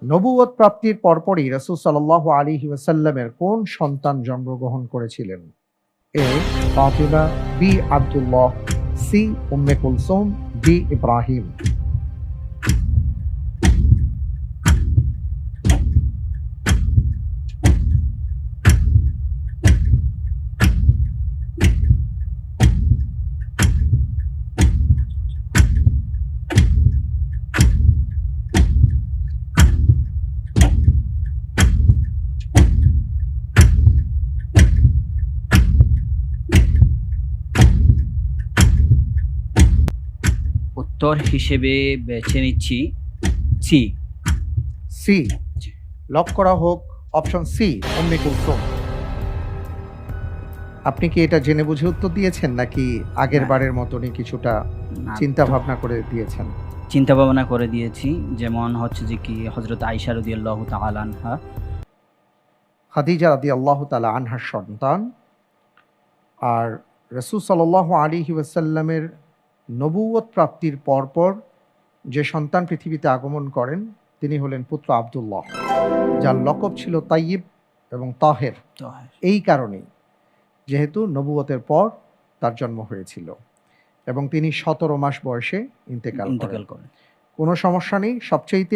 নবুয়ত প্রাপ্তির পরপরই রাসূল সাল্লাল্লাহু আলাইহি ওয়াসাল্লামের কোন সন্তান জন্মগ্রহণ করেছিলেন? A Fatima, B Abdullah, C Umme Kulsum, D Ibrahim. উত্তর হিসেবে বেছে নিচ্ছি সি। সি লক করা হোক। Option C Umme Kulsum. আপনি কি এটা জেনে বুঝে উত্তর দিয়েছেন নাকি আগের না। বারের মতনই কিছুটা না, চিন্তা ভাবনা করে দিয়েছেন? চিন্তা ভাবনা করে দিয়েছি, যেমন হচ্ছে যে কি হযরত আয়েশা রাদিয়াল্লাহু তাআলা আনহা। খাদিজা রাদিয়াল্লাহু তাআলা আনহার সন্তান। আর রাসূল সাল্লাল্লাহু আলাইহি ওয়াসাল্লামের নবুয়ত প্রাপ্তির পরপর যে সন্তান পৃথিবীতে আগমন করেন তিনি হলেন পুত্র আব্দুল্লাহ, যার লকব ছিল তাইয়্যিব এবং তাহের। তো এই কারণেই, যেহেতু নবুয়তের পর তার জন্ম হয়েছিল এবং তিনি ১৭ মাস বয়সে ইন্তেকাল করেন। করেন। কোনো সমস্যা নেই। সবচাইতে